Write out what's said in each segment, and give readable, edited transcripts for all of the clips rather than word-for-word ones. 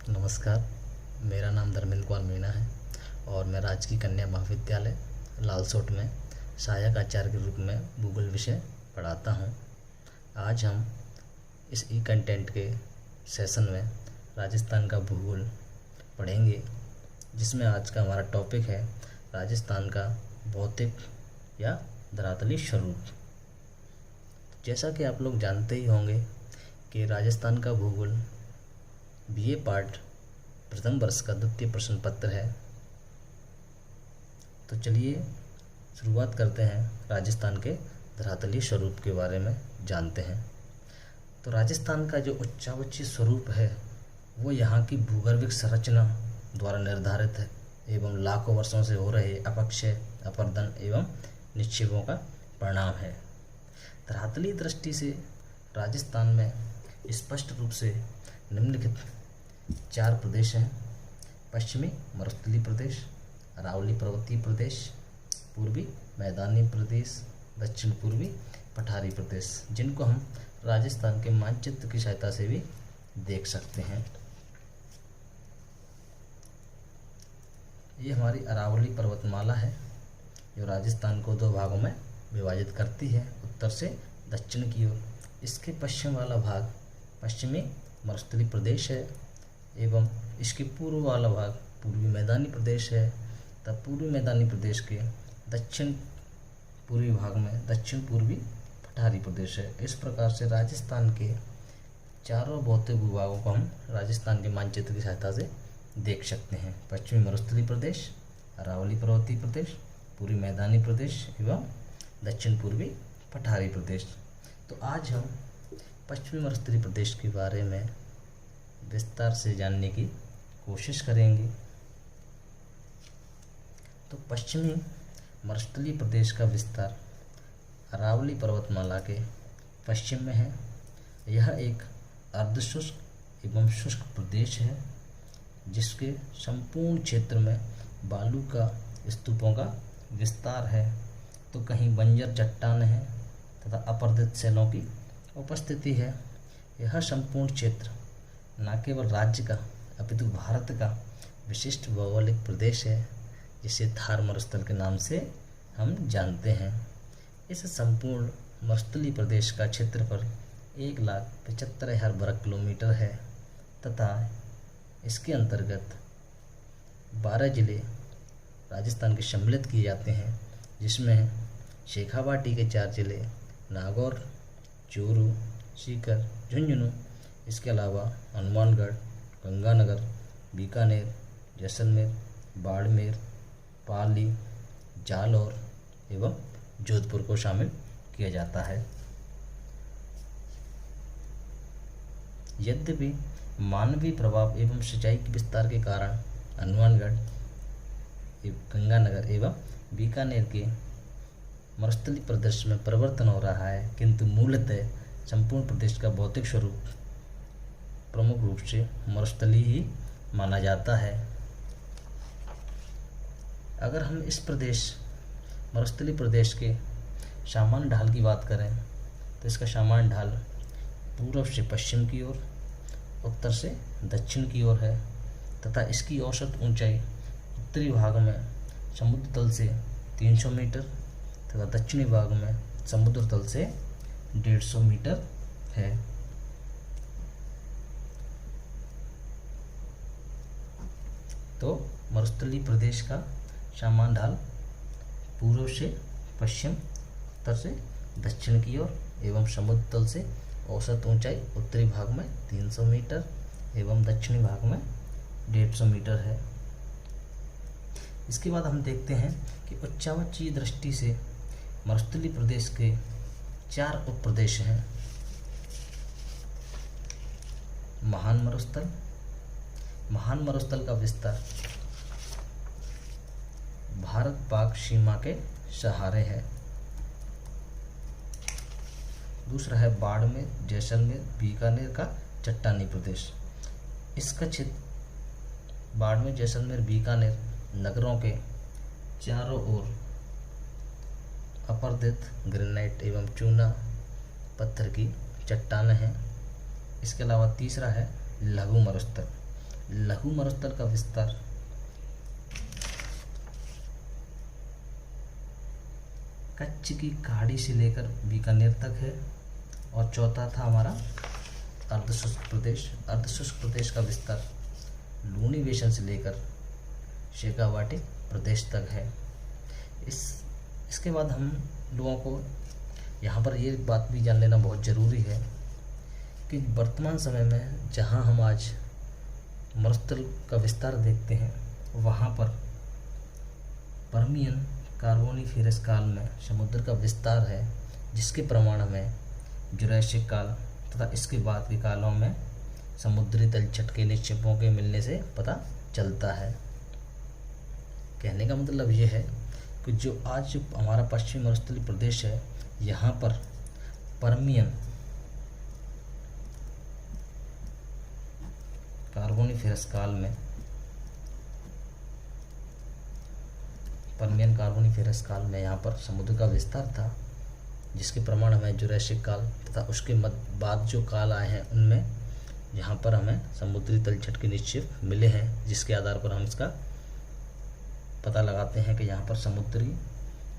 नमस्कार। मेरा नाम धर्मेंद्र कुमार मीणा है और मैं राजकीय कन्या महाविद्यालय लालसोट में सहायक आचार्य के रूप में भूगोल विषय पढ़ाता हूँ। आज हम इस ई कंटेंट के सेशन में राजस्थान का भूगोल पढ़ेंगे, जिसमें आज का हमारा टॉपिक है राजस्थान का भौतिक या धरातलीय स्वरूप। जैसा कि आप लोग जानते ही होंगे कि राजस्थान का भूगोल बीए पार्ट प्रथम वर्ष का द्वितीय प्रश्न पत्र है। तो चलिए शुरुआत करते हैं, राजस्थान के धरातलीय स्वरूप के बारे में जानते हैं। तो राजस्थान का जो उच्चावचीय स्वरूप है वो यहाँ की भूगर्भिक संरचना द्वारा निर्धारित है एवं लाखों वर्षों से हो रहे अपक्षय, अपरदन एवं निक्षेपों का परिणाम है। धरातलीय दृष्टि से राजस्थान में स्पष्ट रूप से निम्नलिखित 4 प्रदेश हैं: पश्चिमी मरुस्थलीय प्रदेश, अरावली पर्वतीय प्रदेश, पूर्वी मैदानी प्रदेश, दक्षिण पूर्वी पठारी प्रदेश, जिनको हम राजस्थान के मानचित्र की सहायता से भी देख सकते हैं। ये हमारी अरावली पर्वतमाला है जो राजस्थान को 2 भागों में विभाजित करती है, उत्तर से दक्षिण की ओर। इसके पश्चिम वाला भाग पश्चिमी मरुस्थलीय प्रदेश है एवं इसके पूर्व वाला भाग पूर्वी मैदानी प्रदेश है। तब पूर्वी मैदानी प्रदेश के दक्षिण पूर्वी भाग में दक्षिण पूर्वी पठारी प्रदेश है। इस प्रकार से राजस्थान के चारों भौतिक भूभागों को हम राजस्थान के मानचित्र की सहायता से देख सकते हैं: पश्चिमी मरुस्थलीय प्रदेश, अरावली पर्वतीय प्रदेश, पूर्वी मैदानी प्रदेश एवं दक्षिण पूर्वी पठारी प्रदेश। तो आज हम पश्चिमी मरुस्थलीय प्रदेश के बारे में विस्तार से जानने की कोशिश करेंगे। तो पश्चिमी मरुस्थलीय प्रदेश का विस्तार अरावली पर्वतमाला के पश्चिम में है। यह एक अर्धशुष्क एवं शुष्क प्रदेश है जिसके संपूर्ण क्षेत्र में बालू का स्तूपों का विस्तार है, तो कहीं बंजर चट्टान है तथा अपरदित शैलों की उपस्थिति है। यह संपूर्ण क्षेत्र न केवल राज्य का अपितु भारत का विशिष्ट भौगोलिक प्रदेश है, जिसे थार मरुस्थल के नाम से हम जानते हैं। इस संपूर्ण मरुस्थलीय प्रदेश का क्षेत्रफल 1,75,000 वर्ग किलोमीटर है तथा इसके अंतर्गत 12 जिले राजस्थान के सम्मिलित किए जाते हैं, जिसमें शेखावाटी के 4 जिले नागौर, चूरू, सीकर, झुंझुनू, इसके अलावा हनुमानगढ़, गंगानगर, बीकानेर, जैसलमेर, बाड़मेर, पाली, जालौर एवं जोधपुर को शामिल किया जाता है। यद्यपि मानवीय प्रभाव एवं सिंचाई के विस्तार के कारण हनुमानगढ़, गंगानगर एवं बीकानेर के मरुस्थलीय प्रदेश में परिवर्तन हो रहा है, किंतु मूलतः संपूर्ण प्रदेश का भौतिक स्वरूप प्रमुख रूप से मरुस्थलीय ही माना जाता है। अगर हम इस मरुस्थलीय प्रदेश के सामान्य ढाल की बात करें तो इसका सामान्य ढाल पूर्व से पश्चिम की ओर, उत्तर से दक्षिण की ओर है तथा इसकी औसत ऊंचाई उत्तरी भाग में समुद्र तल से 300 मीटर तथा दक्षिणी भाग में समुद्र तल से 150 मीटर है। तो मरुस्थलीय प्रदेश का सामान्य ढाल पूर्व से पश्चिम, उत्तर से दक्षिण की ओर एवं समुद्र तल से औसत ऊंचाई उत्तरी भाग में 300 मीटर एवं दक्षिणी भाग में 150 मीटर है। इसके बाद हम देखते हैं कि उच्चावचीय दृष्टि से मरुस्थलीय प्रदेश के 4 उप प्रदेश हैं: महान मरुस्थल। महान मरुस्थल का विस्तार भारत पाक सीमा के सहारे है। दूसरा है बाड़मेर, जैसलमेर, बीकानेर का चट्टानी प्रदेश। इसका क्षेत्र बाड़मेर, जैसलमेर, बीकानेर नगरों के चारों ओर अपरदित ग्रेनाइट एवं चूना पत्थर की चट्टानें हैं। इसके अलावा तीसरा है लघु मरुस्थल। लघु मरुस्थल का विस्तार कच्छ की खाड़ी से लेकर बीकानेर तक है। और चौथा था हमारा अर्धशुष्क प्रदेश। अर्धशुष्क प्रदेश का विस्तार लूनी बेसन से लेकर शेखावाटी प्रदेश तक है। इसके बाद हम लोगों को यहाँ पर ये बात भी जान लेना बहुत ज़रूरी है कि वर्तमान समय में जहाँ हम आज मरुस्थल का विस्तार देखते हैं वहाँ पर पर्मियन कार्बोनिफेरस काल में समुद्र का विस्तार है, जिसके प्रमाण हमें जुरासिक काल तथा इसके बाद के कालों में समुद्री तलछट के निक्षेपों के मिलने से पता चलता है। कहने का मतलब ये है कि जो आज हमारा पश्चिमी मरुस्थलीय प्रदेश है, यहाँ पर पर्मियन कार्बोनिफेरस काल में यहाँ पर समुद्र का विस्तार था, जिसके प्रमाण हमें जुरासिक काल तथा उसके बाद जो काल आए हैं उनमें यहाँ पर हमें समुद्री तलछट के निक्षेप मिले हैं, जिसके आधार पर हम इसका पता लगाते हैं कि यहाँ पर समुद्री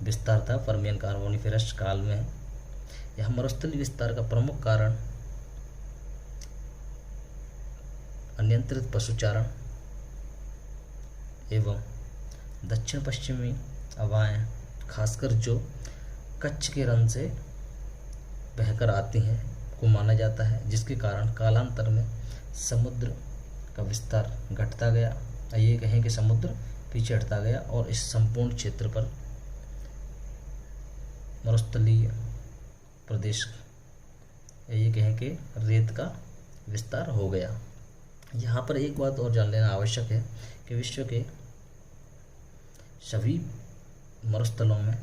विस्तार था पर्मियन कार्बोनिफेरस काल में। यह मरुस्थलीय विस्तार का प्रमुख कारण अनियंत्रित पशुचारण एवं दक्षिण पश्चिमी हवाएं, खासकर जो कच्छ के रन से बहकर आती हैं, को माना जाता है, जिसके कारण कालांतर में समुद्र का विस्तार घटता गया। ये कहें कि समुद्र पीछे हटता गया और इस संपूर्ण क्षेत्र पर मरुस्थलीय प्रदेश, ये कहें कि रेत का विस्तार हो गया। यहाँ पर एक बात और जान लेना आवश्यक है कि विश्व के सभी मरुस्थलों में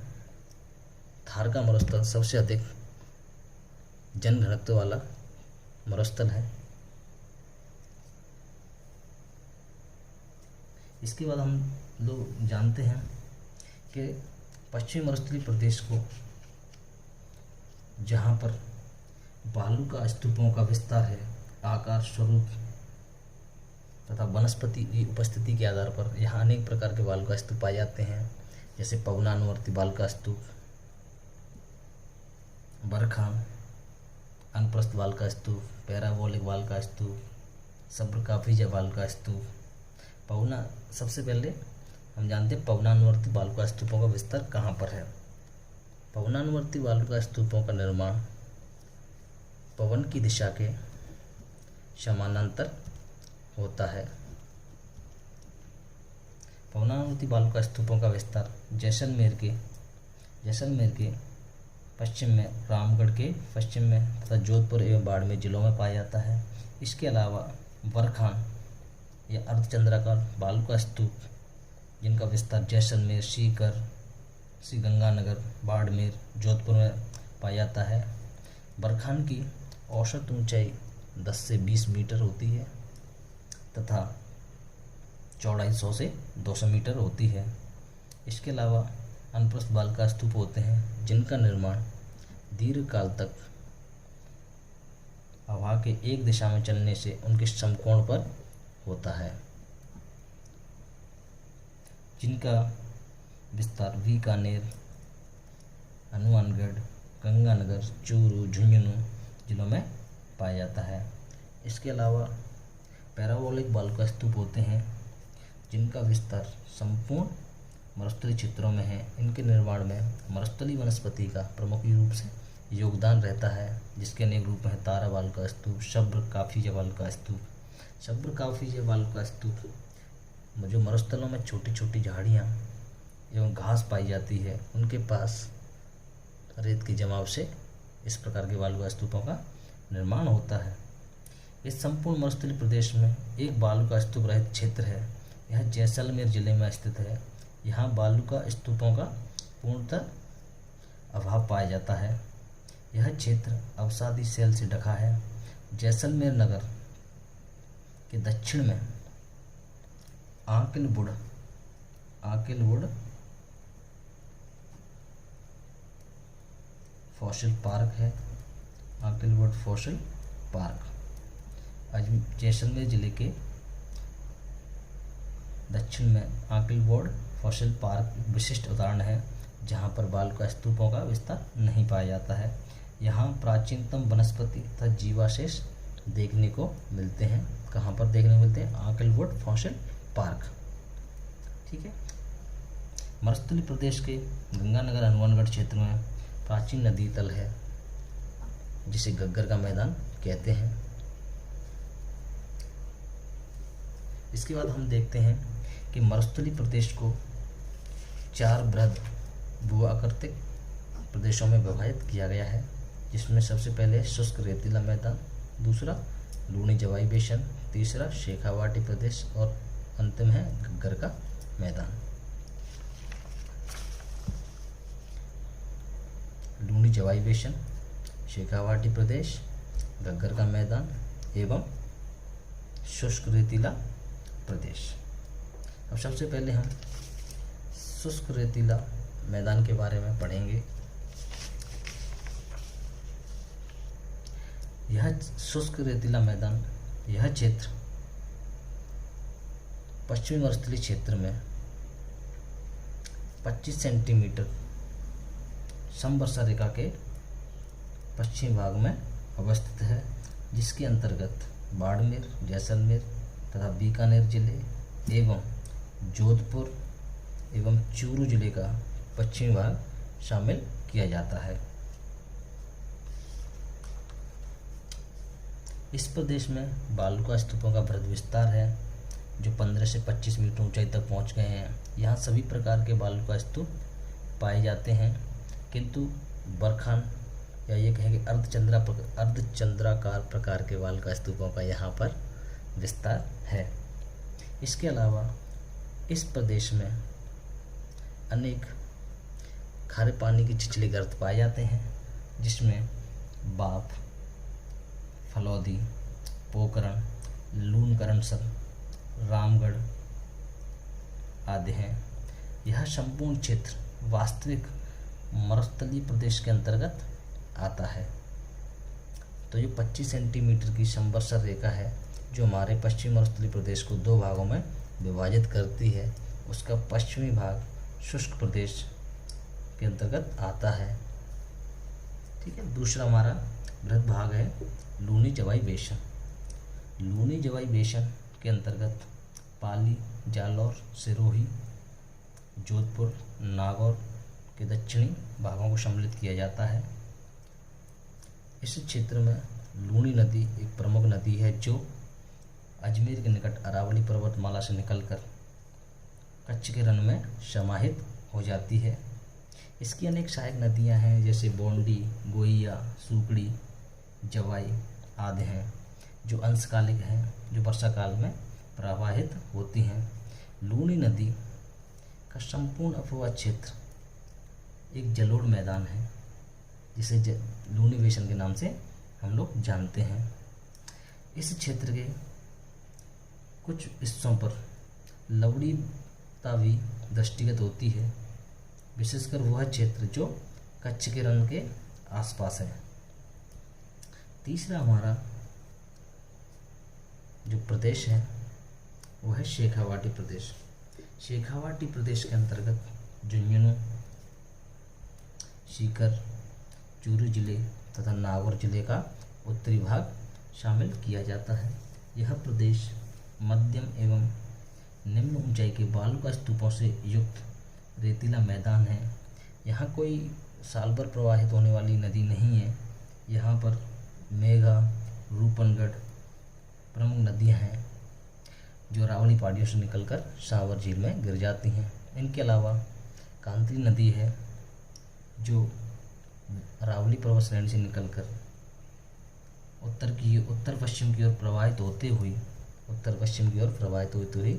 थार का मरुस्थल सबसे अधिक जनघनत्व वाला मरुस्थल है। इसके बाद हम लोग जानते हैं कि पश्चिमी मरुस्थलीय प्रदेश को, जहाँ पर बालू का स्तूपों का विस्तार है, आकार, स्वरूप तथा वनस्पति की उपस्थिति के आधार पर यहाँ अनेक प्रकार के बालू का स्तूप पाए जाते हैं, जैसे पवनानुवर्ती बालू का स्तूप, बरखान अनप्रस्थ बाल का स्तूप, पैराबोलिक बाल का स्तूप, सब्रकाफिज बाल का स्तूप। पवना, सबसे पहले हम जानते हैं पवनानुवर्ती बालू का स्तूपों का विस्तार कहाँ पर है। पवनानुवर्ती बालू का स्तूपों का निर्माण पवन की दिशा के समानांतर होता है। पवनानुवर्ती बालू का स्तूपों का विस्तार जैसलमेर के पश्चिम में, रामगढ़ के पश्चिम में तथा जोधपुर एवं बाड़मेर जिलों में पाया जाता है। इसके अलावा बरखान या अर्धचंद्राकार बालू का स्तूप, जिनका विस्तार जैसलमेर, सीकर, श्रीगंगानगर, बाड़मेर, जोधपुर में पाया जाता है। बरखान की औसत ऊंचाई 10 से 20 मीटर होती है तथा चौड़ाई 100 से 200 मीटर होती है। इसके अलावा अनप्रस्थ बाल का स्तूप होते हैं, जिनका निर्माण दीर्घ काल तक हवा के एक दिशा में चलने से उनके समकोण पर होता है, जिनका विस्तार बीकानेर, हनुमानगढ़, गंगानगर, चूरू, झुंझुनू जिलों में पाया जाता है। इसके अलावा पैराबोलिक बालू का स्तूप होते हैं, जिनका विस्तार संपूर्ण मरुस्थलीय क्षेत्रों में है। इनके निर्माण में मरुस्थलीय वनस्पति का प्रमुख रूप से योगदान रहता है, जिसके अनेक रूप हैं तारा बालू का स्तूप, सब्रकाफिज बालू का स्तूप। सब्रकाफिज बालू का स्तूप जो मरुस्थलों में छोटी छोटी झाड़ियाँ एवं घास पाई जाती है, उनके पास रेत के जमाव से इस प्रकार के बालू का स्तूपों का निर्माण होता है। इस संपूर्ण मरुस्थलीय प्रदेश में एक बालू का स्तूप रहित क्षेत्र है। यह जैसलमेर जिले में स्थित है। यहाँ बालू का स्तूपों का पूर्णतः अभाव पाया जाता है। यह क्षेत्र अवसादी शैल से ढका है। जैसलमेर नगर के दक्षिण में आकिलवुड फॉसिल पार्क है। आकिलवुड फॉसिल पार्क जैसलमेर जिले के दक्षिण में आंकलवोड फॉसिल पार्क विशिष्ट उदाहरण है, जहाँ पर बालुका स्तूपों का विस्तार नहीं पाया जाता है। यहाँ प्राचीनतम वनस्पति तथा जीवावशेष देखने को मिलते हैं। कहाँ पर देखने को मिलते हैं? आंकलवुड फॉसिल पार्क। ठीक है। मरुस्थलीय प्रदेश के गंगानगर हनुमानगढ़ क्षेत्र में प्राचीन नदी तल है, जिसे गग्गर का मैदान कहते हैं। इसके बाद हम देखते हैं कि मरुस्थलीय प्रदेश को 4 बृहद भू-आकृतिक प्रदेशों में विभाजित किया गया है, जिसमें सबसे पहले शुष्क रेतीला मैदान, दूसरा लूणी जवाई बेसिन, तीसरा शेखावाटी प्रदेश और अंतिम है गग्गर का मैदान। लूणी जवाई बेसिन, शेखावाटी प्रदेश, गग्गर का मैदान एवं शुष्क रेतीला प्रदेश। अब सबसे पहले हम शुष्क रेतीला मैदान के बारे में पढ़ेंगे। यह शुष्क रेतीला मैदान, यह क्षेत्र पश्चिमी मरुस्थलीय क्षेत्र में 25 सेंटीमीटर समवर्षा रेखा के पश्चिमी भाग में अवस्थित है, जिसके अंतर्गत बाड़मेर, जैसलमेर तथा बीकानेर जिले एवं जोधपुर एवं चूरू जिले का पश्चिमी भाग शामिल किया जाता है। इस प्रदेश में बालुका स्तूपों का बृहद विस्तार है, जो 15 से 25 मीटर ऊंचाई तक पहुंच गए हैं। यहाँ सभी प्रकार के बालुका स्तूप पाए जाते हैं, किंतु बरखान या ये कहें कि अर्धचंद्राकार प्रकार के बालुका स्तूपों का यहाँ पर विस्तार है। इसके अलावा इस प्रदेश में अनेक खारे पानी की छिछले गर्त पाए जाते हैं, जिसमें बाप, फलौदी, पोकरण, लूनकरणसर, रामगढ़ आदि हैं। यह संपूर्ण क्षेत्र वास्तविक मरुस्थलीय प्रदेश के अंतर्गत आता है। तो ये 25 सेंटीमीटर की समवर्षा रेखा है, जो हमारे पश्चिमी मरुस्थलीय प्रदेश को 2 भागों में विभाजित करती है। उसका पश्चिमी भाग शुष्क प्रदेश के अंतर्गत आता है। ठीक है। दूसरा हमारा बृहद भाग है लूणी जवाई बेसिन। लूणी जवाई बेसिन के अंतर्गत पाली, जालौर, सिरोही, जोधपुर, नागौर के दक्षिणी भागों को सम्मिलित किया जाता है। इस क्षेत्र में लूणी नदी एक प्रमुख नदी है, जो अजमेर के निकट अरावली पर्वतमाला से निकलकर कच्छ के रण में समाहित हो जाती है। इसकी अनेक सहायक नदियां हैं, जैसे बोंडी, गोइया, सूकड़ी, जवाई आदि हैं, जो अंशकालिक हैं, जो वर्षा काल में प्रवाहित होती हैं। लूणी नदी का संपूर्ण अपवा क्षेत्र एक जलोढ़ मैदान है, जिसे लूणी बेसिन के नाम से हम लोग जानते हैं। इस क्षेत्र के कुछ हिस्सों पर लवणीयता भी दृष्टिगत होती है, विशेषकर वह क्षेत्र जो कच्छ के रण के आसपास है। तीसरा हमारा जो प्रदेश है वह है शेखावाटी प्रदेश। शेखावाटी प्रदेश के अंतर्गत झुंझुनू, सीकर, चूरू जिले तथा नागौर जिले का उत्तरी भाग शामिल किया जाता है। यह प्रदेश मध्यम एवं निम्न ऊंचाई के बालुका स्तूपों से युक्त रेतीला मैदान है। यहाँ कोई साल भर प्रवाहित होने वाली नदी नहीं है। यहाँ पर मेघा, रूपनगढ़ प्रमुख नदियाँ हैं, जो अरावली पहाड़ियों से निकलकर सावर झील में गिर जाती हैं। इनके अलावा कांतरी नदी है, जो अरावली पर्वत श्रेणी से निकलकर उत्तर पश्चिम की ओर प्रवाहित होते हुए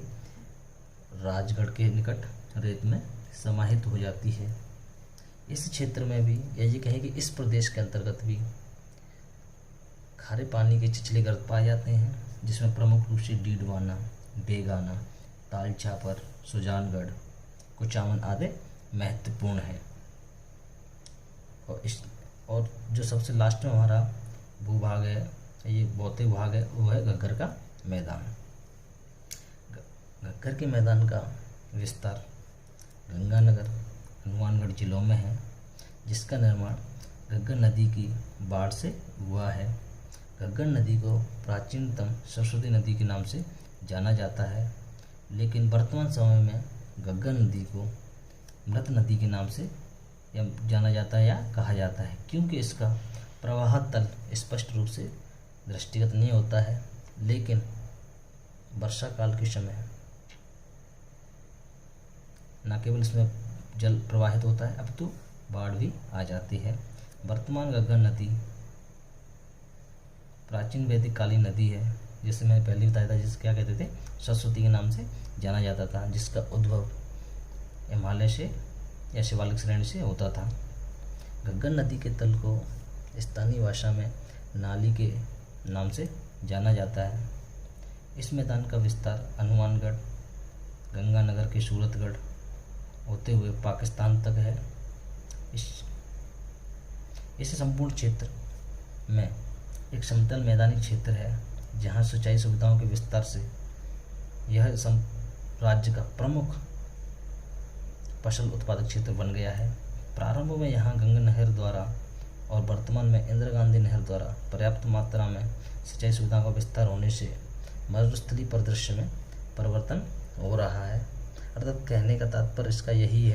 राजगढ़ के निकट रेत में समाहित हो जाती है। इस क्षेत्र में भी ये कहें कि इस प्रदेश के अंतर्गत भी खारे पानी के छिछले गर्त पाए जाते हैं, जिसमें प्रमुख रूप से डीडवाना, डेगाना, तालछापर, सुजानगढ़, कुचामन आदि महत्वपूर्ण है। और जो सबसे लास्ट में हमारा भूभाग है, ये भौतिक भाग है, वो है गग्गर का मैदान। घग्गर के मैदान का विस्तार गंगानगर, हनुमानगढ़ जिलों में है, जिसका निर्माण घग्गर नदी की बाढ़ से हुआ है। घग्गर नदी को प्राचीनतम सरस्वती नदी के नाम से जाना जाता है, लेकिन वर्तमान समय में घग्गर नदी को मृत नदी के नाम से जाना जाता है या कहा जाता है, क्योंकि इसका प्रवाह तल स्पष्ट रूप से दृष्टिगत नहीं होता है, लेकिन वर्षा काल के समय न केवल इसमें जल प्रवाहित होता है, अब तो बाढ़ भी आ जाती है। वर्तमान घग्गर नदी प्राचीन वैदिक कालीन नदी है, जिसे मैंने पहले बताया था, जिसे क्या कहते थे, सरस्वती के नाम से जाना जाता था, जिसका उद्भव हिमालय से या शिवालिक श्रेणी से होता था। घग्गर नदी के तल को स्थानीय भाषा में नाली के नाम से जाना जाता है। इस मैदान का विस्तार हनुमानगढ़, गंगानगर के सूरतगढ़ होते हुए पाकिस्तान तक है। इस संपूर्ण क्षेत्र में एक समतल मैदानी क्षेत्र है, जहां सिंचाई सुविधाओं के विस्तार से यह राज्य का प्रमुख फसल उत्पादक क्षेत्र बन गया है। प्रारंभ में यहाँ गंगा नहर द्वारा और वर्तमान में इंदिरा गांधी नहर द्वारा पर्याप्त मात्रा में सिंचाई सुविधाओं का विस्तार होने से मरुस्थलीय परिदृश्य में परिवर्तन हो रहा है। अर्थात कहने का तात्पर्य इसका यही है